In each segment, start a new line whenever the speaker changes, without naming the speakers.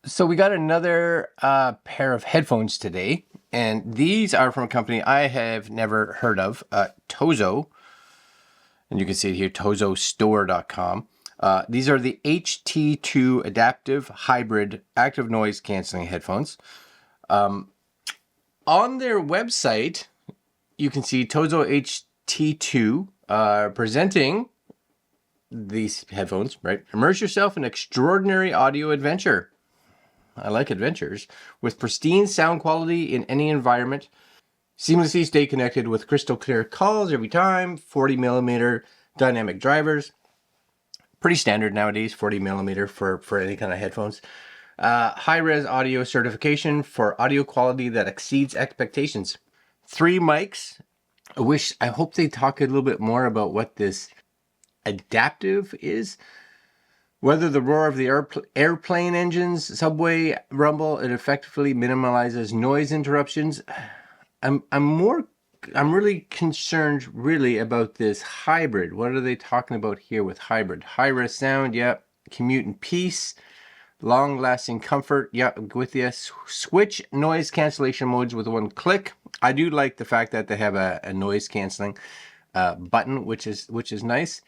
So we got another pair of headphones today, and these are from a company I have never heard of, Tozo, and you can see it here, tozostore.com. These are the HT2 adaptive hybrid active noise canceling headphones. On their website, you can see Tozo HT2 presenting these headphones, right? Immerse yourself in extraordinary audio adventure. I like adventures. With pristine sound quality in any environment. Seamlessly stay connected with crystal clear calls every time. 40 millimeter dynamic drivers. Pretty standard nowadays, 40 millimeter for any kind of headphones. High-res audio certification for audio quality that exceeds expectations. 3 mics. I hope they talk a little bit more about what this adaptive is. Whether the roar of the airplane engines, subway rumble, it effectively minimizes noise interruptions. I'm really concerned about this hybrid. What are they talking about here with hybrid? High-res sound, yeah. Commute in peace. Long-lasting comfort, yeah, with you. Switch noise cancellation modes with one click. I do like the fact that they have a noise canceling button, which is nice.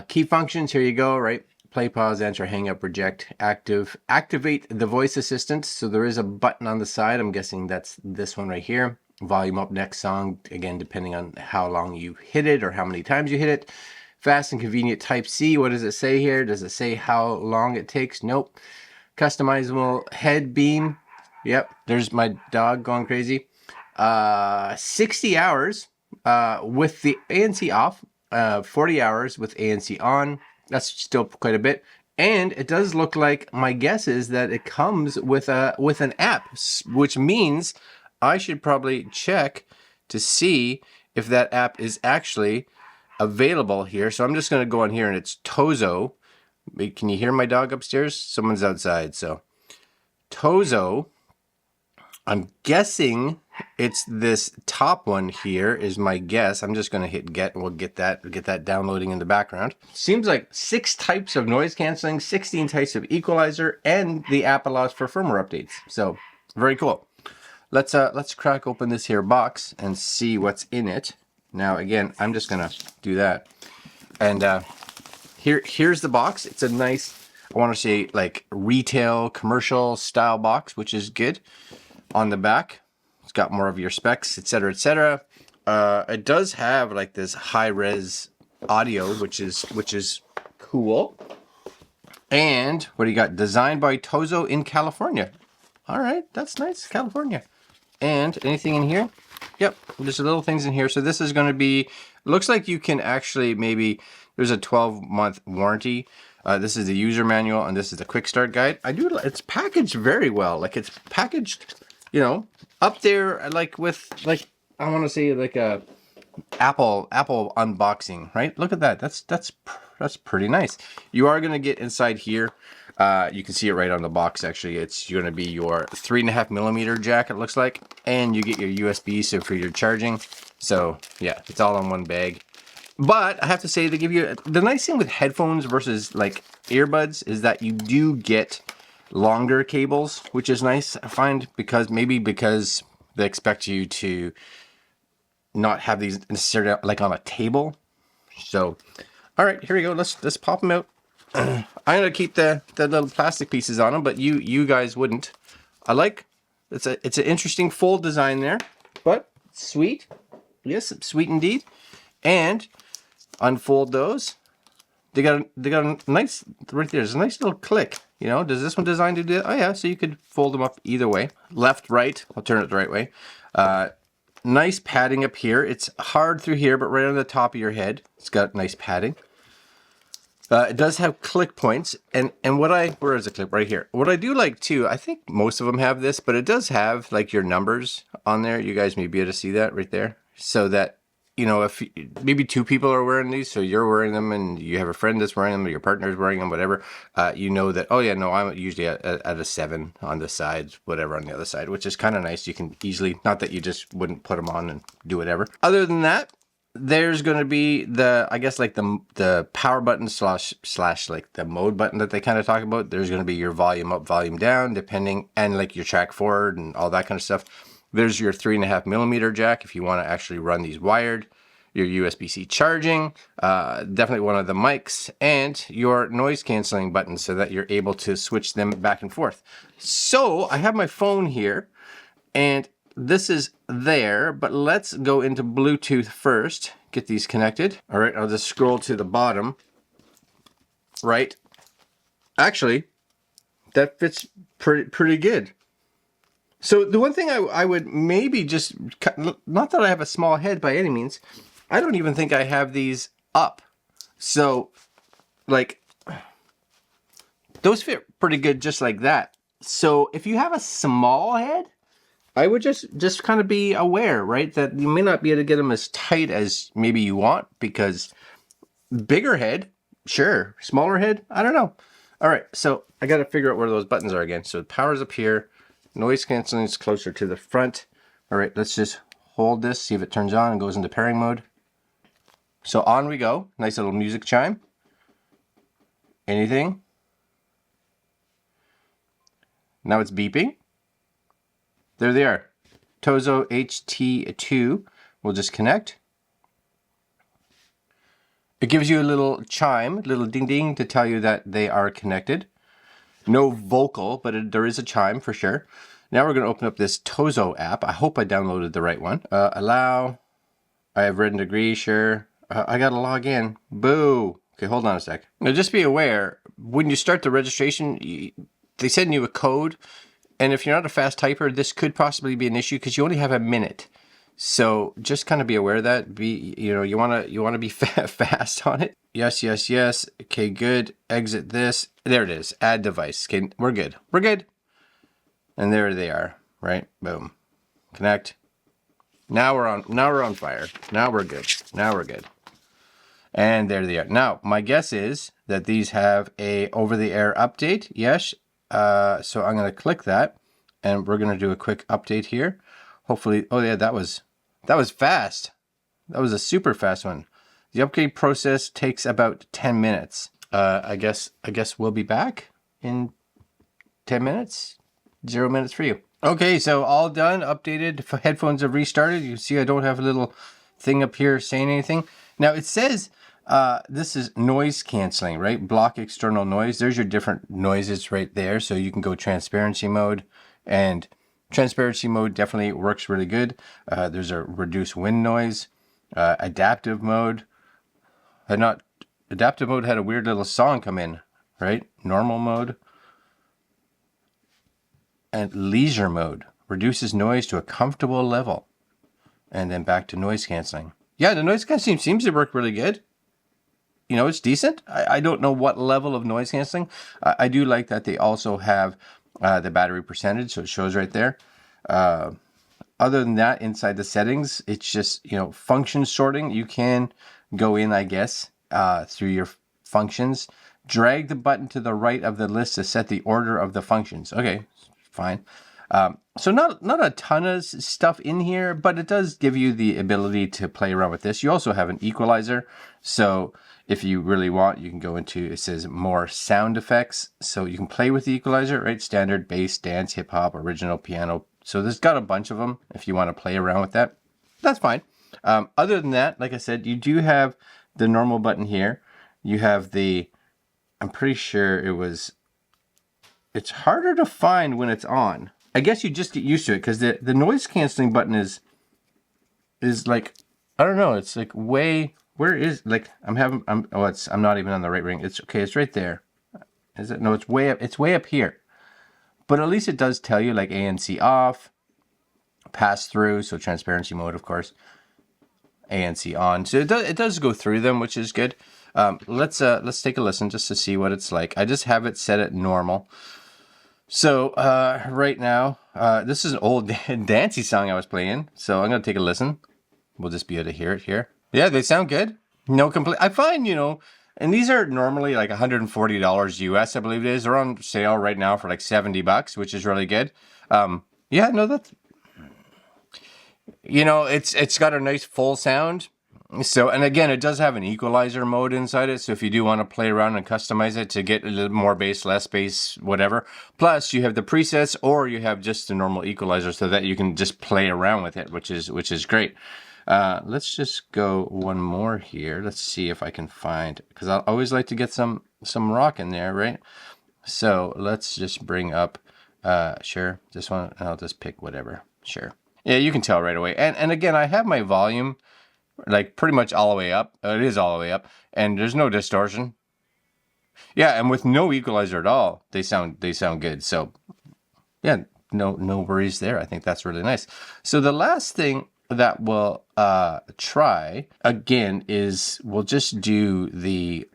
Key functions, here you go, right? Play, pause, answer, hang up, reject, activate the voice assistant. So there is a button on the side. I'm guessing that's this one right here. Volume up, next song, again, depending on how long you hit it or how many times you hit it. Fast and convenient Type-C. What does it say here? Does it say how long it takes? Nope. Customizable head beam. Yep, there's my dog going crazy. 60 hours with the ANC off. 40 hours with ANC on. That's still quite a bit. And it does look like, my guess is that it comes with an app, which means I should probably check to see if that app is actually available here. So I'm just going to go on here, and it's Tozo. Can you hear my dog upstairs? Someone's outside. So Tozo, I'm guessing it's this top one here is my guess. I'm just going to hit get, and we'll get that downloading in the background. Seems like 6 types of noise canceling, 16 types of equalizer, and the app allows for firmware updates. So very cool. Let's crack open this here box and see what's in it. Now again, I'm just going to do that. And here's the box. It's a nice, I want to say like retail commercial style box, which is good. On the back, it's got more of your specs, etc., etc. It does have like this high-res audio, which is cool. And what do you got? Designed by Tozo in California. All right, that's nice, California. And anything in here? Yep, there's little things in here. So this is going to be, looks like you can actually maybe, there's a 12-month warranty. This is the user manual, and this is the quick start guide. It's packaged very well. Like it's packaged, you know, up there, like with, like, I want to say like a Apple unboxing, right? Look at that. That's pretty nice. You are going to get inside here. You can see it right on the box. Actually, it's going to be your 3.5 millimeter jack, it looks like, and you get your USB, so for your charging. So yeah, it's all in one bag. But I have to say, they give you, the nice thing with headphones versus like earbuds is that you do get longer cables, which is nice, I find, because they expect you to not have these necessarily like on a table. So all right, here we go. Let's pop them out. I'm gonna keep the little plastic pieces on them, but you guys wouldn't. I like, it's an interesting full design there, but sweet. Yes, sweet indeed. And unfold those. They got a nice, right there, there's a nice little click. You know, does this one designed to do that? Oh yeah, so you could fold them up either way. Left, right, I'll turn it the right way. Nice padding up here. It's hard through here, but right on the top of your head, it's got nice padding. It does have click points, and where is the clip? Right here. What I do like too, I think most of them have this, but it does have like your numbers on there. You guys may be able to see that right there. So that, you know, if maybe 2 people are wearing these, so you're wearing them and you have a friend that's wearing them, or your partner's wearing them, whatever, you know that, oh yeah, no, I'm usually at a 7 on the sides, whatever on the other side, which is kind of nice. You can easily, not that you just wouldn't put them on and do whatever. Other than that, there's going to be the, I guess like the power button slash like the mode button that they kind of talk about. There's going to be your volume up, volume down, depending, and like your track forward and all that kind of stuff. There's your 3.5mm jack if you want to actually run these wired. Your USB-C charging, definitely one of the mics, and your noise canceling button so that you're able to switch them back and forth. So I have my phone here, and this is there, but let's go into Bluetooth first. Get these connected. All right, I'll just scroll to the bottom. Right. Actually, that fits pretty good. So the one thing I would maybe just, not that I have a small head by any means, I don't even think I have these up. So, like, those fit pretty good just like that. So if you have a small head, I would just kind of be aware, right, that you may not be able to get them as tight as maybe you want, because bigger head, sure. Smaller head, I don't know. All right, so I got to figure out where those buttons are again. So the power's up here. Noise canceling is closer to the front. All right, let's just hold this, see if it turns on and goes into pairing mode. So on we go. Nice little music chime. Anything? Now it's beeping. There they are. Tozo HT2. We'll just connect. It gives you a little chime, little ding ding to tell you that they are connected. No vocal, but there is a chime for sure. Now we're going to open up this Tozo app. I hope I downloaded the right one. Allow. I have read and agree, sure. I got to log in. Boo. Okay, hold on a sec. Now just be aware, when you start the registration, they send you a code. And if you're not a fast typer, this could possibly be an issue because you only have a minute. So just kind of be aware of that. You want to be fast on it. Yes, yes, yes. Okay, good. Exit this. There it is. Add device. Okay, we're good. We're good. And there they are. Right? Boom. Connect. Now we're on fire. Now we're good. Now we're good. And there they are. Now, my guess is that these have a over-the-air update. Yes. So I'm going to click that, and we're going to do a quick update here. Hopefully, oh yeah, that was fast. That was a super fast one. The upgrade process takes about 10 minutes. I guess we'll be back in 10 minutes. 0 minutes for you. Okay, so all done, updated. Headphones have restarted. You see I don't have a little thing up here saying anything. Now it says this is noise canceling, right? Block external noise. There's your different noises right there. So you can go transparency mode, and transparency mode definitely works really good. There's a reduce wind noise, adaptive mode. Adaptive mode had a weird little song come in, right? Normal mode. And leisure mode reduces noise to a comfortable level. And then back to noise canceling. Yeah, the noise canceling seems to work really good. You know, it's decent. I don't know what level of noise canceling. I do like that they also have the battery percentage, so it shows right there. Other than that, inside the settings, it's just, function sorting. You can go in, I guess, through your functions. Drag the button to the right of the list to set the order of the functions. Okay, fine. So not a ton of stuff in here, but it does give you the ability to play around with this. You also have an equalizer. So if you really want, you can go into, it says more sound effects. So you can play with the equalizer, right? Standard, bass, dance, hip hop, original, piano. So there's got a bunch of them if you want to play around with that. That's fine. Other than that, like I said, you do have the normal button here. You have the, I'm pretty sure it's harder to find when it's on. I guess you just get used to it because the noise canceling button is like, I don't know, it's like way, where is, like, I'm not even on the right ring. It's okay, it's right there. Is it? No, it's way up here. But at least it does tell you like ANC off, pass through, so transparency mode, of course. ANC on. So it does go through them, which is good. Let's take a listen just to see what it's like. I just have it set at normal. So right now, this is an old dancey song I was playing. So I'm gonna take a listen. We'll just be able to hear it here. Yeah, they sound good. No complaint. I find, and these are normally like $140 US, I believe it is. They're on sale right now for like $70, which is really good. Yeah, no, that's, it's got a nice full sound. So, and again, it does have an equalizer mode inside it. So if you do want to play around and customize it to get a little more bass, less bass, whatever. Plus you have the presets, or you have just a normal equalizer so that you can just play around with it, which is great. Let's just go one more here. Let's see if I can find, because I always like to get some rock in there, right? So let's just bring up, sure, this one, I'll just pick whatever, sure. Yeah, you can tell right away. And again, I have my volume like pretty much all the way up. It is all the way up, and there's no distortion. Yeah, and with no equalizer at all, they sound good. So yeah, no worries there. I think that's really nice. So the last thing that we'll try again is we'll just do the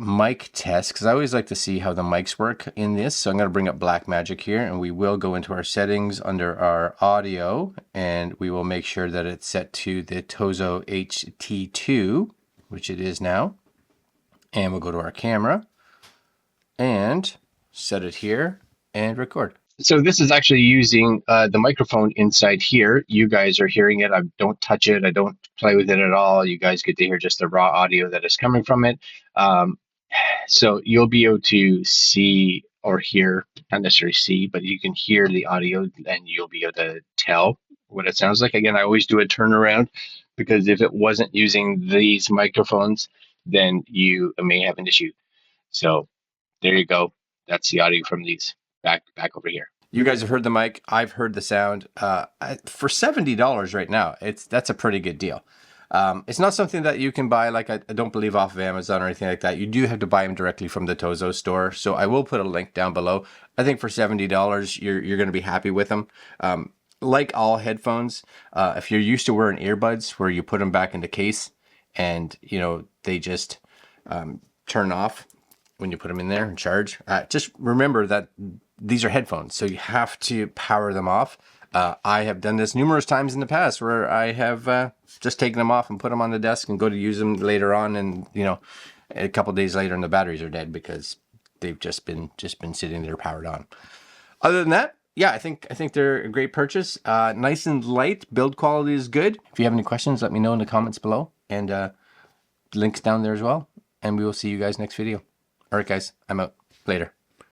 mic test, because I always like to see how the mics work in this. So I'm going to bring up Blackmagic here, and we will go into our settings under our audio, and we will make sure that it's set to the Tozo HT2, which it is now. And we'll go to our camera and set it here and record. So this is actually using the microphone inside here. You guys are hearing it. I don't touch it. I don't play with it at all. You guys get to hear just the raw audio that is coming from it. So you'll be able to see or hear, not necessarily see, but you can hear the audio and you'll be able to tell what it sounds like. Again, I always do a turnaround, because if it wasn't using these microphones, then you may have an issue. So there you go. That's the audio from these. Back over here. You guys have heard the mic. I've heard the sound. For $70 right now, that's a pretty good deal. It's not something that you can buy, like I don't believe, off of Amazon or anything like that. You do have to buy them directly from the Tozo store. So I will put a link down below. I think for $70, you're going to be happy with them. Like all headphones, if you're used to wearing earbuds where you put them back in the case and they just turn off when you put them in there and charge, just remember that these are headphones, so you have to power them off. I have done this numerous times in the past where I have just taken them off and put them on the desk and go to use them later on, and a couple days later and the batteries are dead because they've just been sitting there powered on. Other than that, yeah, I think they're a great purchase. Nice and light, build quality is good. If you have any questions, let me know in the comments below, and links down there as well. And we will see you guys next video. All right, guys, I'm out. Later.